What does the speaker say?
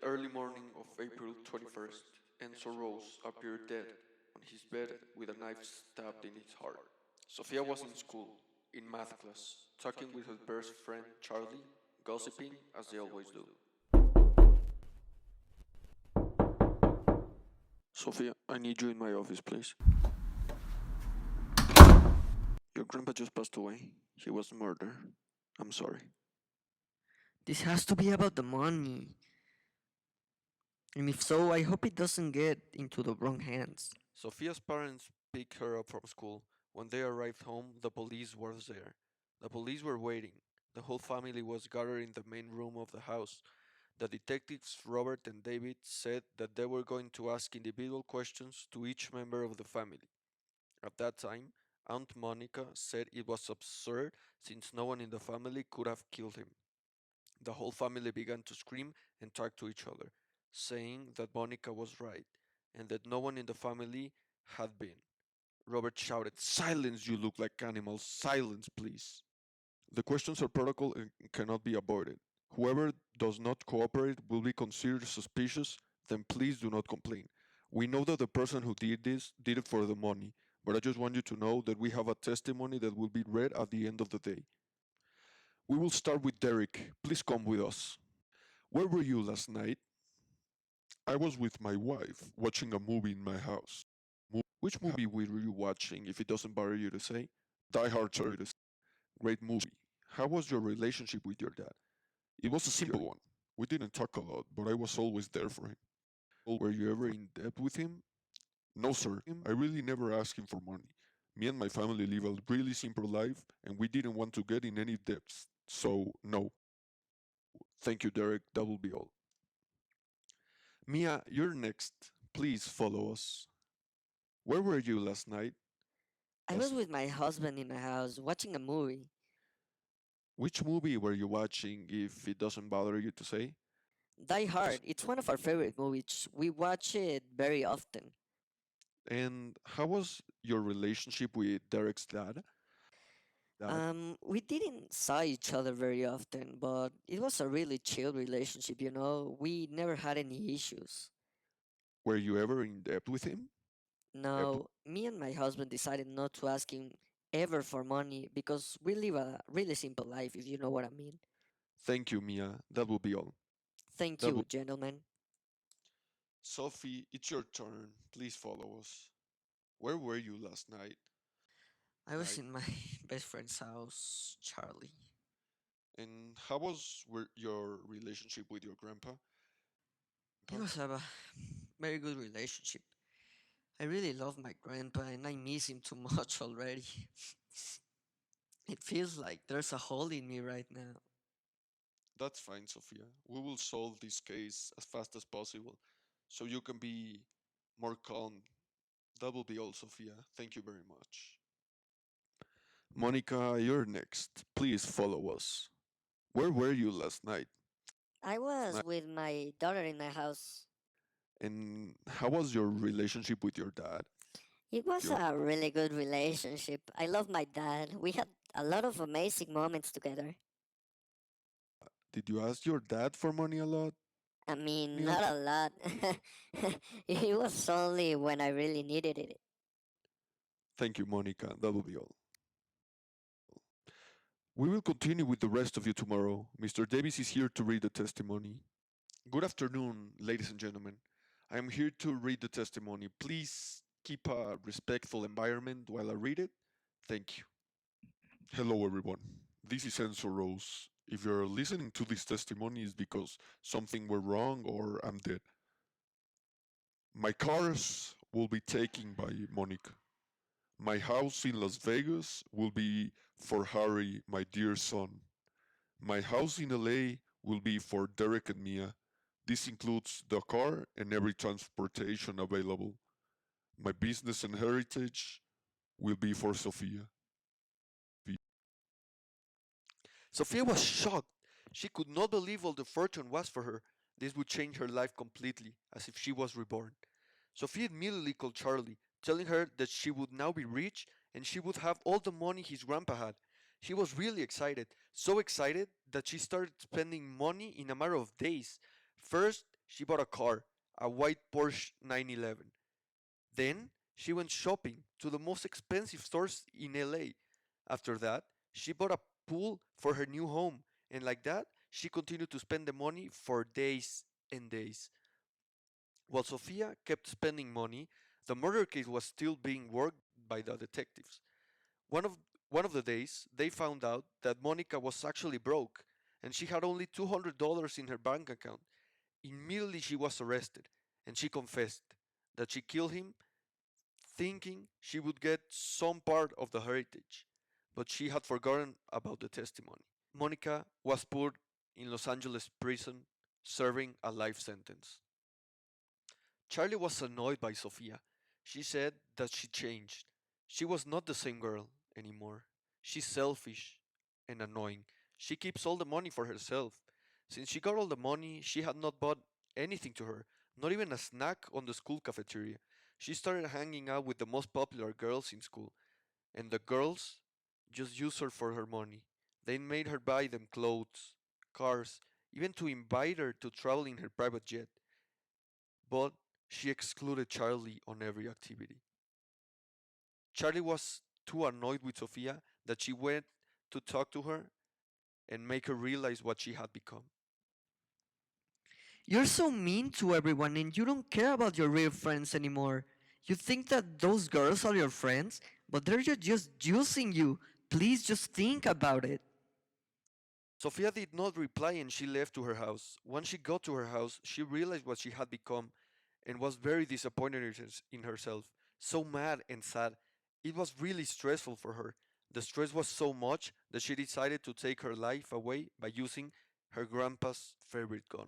early morning of April 21st, Enzo Rose appeared dead on his bed with a knife stabbed in his heart. Sofia was in school, in math class, talking with her best friend Charlie, gossiping as they always do. Sofia, I need you in my office, please. Your grandpa just passed away. He was murdered. I'm sorry. This has to be about the money. And if so, I hope it doesn't get into the wrong hands. Sofia's parents picked her up from school. When they arrived home, the police was there. The police were waiting. The whole family was gathered in the main room of the house. The detectives Robert and David said that they were going to ask individual questions to each member of the family. At that time, Aunt Monica said it was absurd since no one in the family could have killed him. The whole family began to scream and talk to each other, saying that Monica was right and that no one in the family had been. Robert shouted, "Silence, you look like animals! Silence, please!" The questions are protocol and cannot be avoided. Whoever does not cooperate will be considered suspicious, then please do not complain. We know that the person who did this did it for the money, but I just want you to know that we have a testimony that will be read at the end of the day. We will start with Derek. Please come with us. Where were you last night? I was with my wife watching a movie in my house. Which movie were you watching, if it doesn't bother you to say? Die Hard, sir. Great movie. How was your relationship with your dad? It was a simple one. We didn't talk a lot, but I was always there for him. Were you ever in debt with him? No, sir. I really never asked him for money. Me and my family live a really simple life, and we didn't want to get in any debts. So, no. Thank you, Derek. That will be all. Mia, you're next. Please follow us. Where were you last night? I was with my husband in my house watching a movie. Which movie were you watching, if it doesn't bother you to say? Die Hard, it's one of our favorite movies. We watch it very often. And how was your relationship with Derek's dad? We didn't saw each other very often, but it was a really chill relationship, you know. We never had any issues. Were you ever in debt with him? Now, me and my husband decided not to ask him ever for money because we live a really simple life, if you know what I mean. Thank you, Mia. That will be all. Thank you, gentlemen. Sophie, it's your turn. Please follow us. Where were you last night? I was in my best friend's house, Charlie. And how was your relationship with your grandpa? It was a very good relationship. I really love my grandpa and I miss him too much already. It feels like there's a hole in me right now. That's fine, Sophia. We will solve this case as fast as possible so you can be more calm. That will be all, Sophia. Thank you very much. Monica, you're next. Please follow us. Where were you last night? I was with my daughter in my house. And how was your relationship with your dad? It was a really good relationship. I love my dad. We had a lot of amazing moments together. Did you ask your dad for money a lot? I mean, not a lot. It was only when I really needed it. Thank you, Monica. That will be all. We will continue with the rest of you tomorrow. Mr. Davis is here to read the testimony. Good afternoon, ladies and gentlemen. I am here to read the testimony. Please keep a respectful environment while I read it. Thank you. Hello, everyone. This is Enzo Rose. If you're listening to this testimony, it's because something went wrong or I'm dead. My cars will be taken by Monica. My house in Las Vegas will be for Harry, my dear son. My house in LA will be for Derek and Mia. This includes the car and every transportation available. My business and heritage will be for Sophia. Sophia was shocked. She could not believe all the fortune was for her. This would change her life completely, as if she was reborn. Sophia immediately called Charlie, telling her that she would now be rich and she would have all the money his grandpa had. She was really excited, so excited that she started spending money in a matter of days. First, She bought a car, a white Porsche 911. Then she went shopping to the most expensive stores in LA. After that, she bought a pool for her new home, and like that, she continued to spend the money for days and days. While Sofia kept spending money, the murder case was still being worked by the detectives. One of one of the days, they found out that Monica was actually broke and she had only $200 in her bank account. Immediately she was arrested and she confessed that she killed him thinking she would get some part of the heritage, but she had forgotten about the testimony. Monica was put in Los Angeles prison serving a life sentence. Charlie was annoyed by Sofia. She said that she changed. She was not the same girl anymore. She's selfish and annoying. She keeps all the money for herself. Since she got all the money, she had not bought anything to her, not even a snack on the school cafeteria. She started hanging out with the most popular girls in school, and the girls just used her for her money. They made her buy them clothes, cars, even to invite her to travel in her private jet. But she excluded Charlie on every activity. Charlie was too annoyed with Sofia that she went to talk to her and make her realize what she had become. You're so mean to everyone and you don't care about your real friends anymore. You think that those girls are your friends, but they're just using you. Please just think about it. Sofia did not reply and she left to her house. Once she got to her house, she realized what she had become and was very disappointed in herself. So mad and sad. It was really stressful for her. The stress was so much that she decided to take her life away by using her grandpa's favorite gun.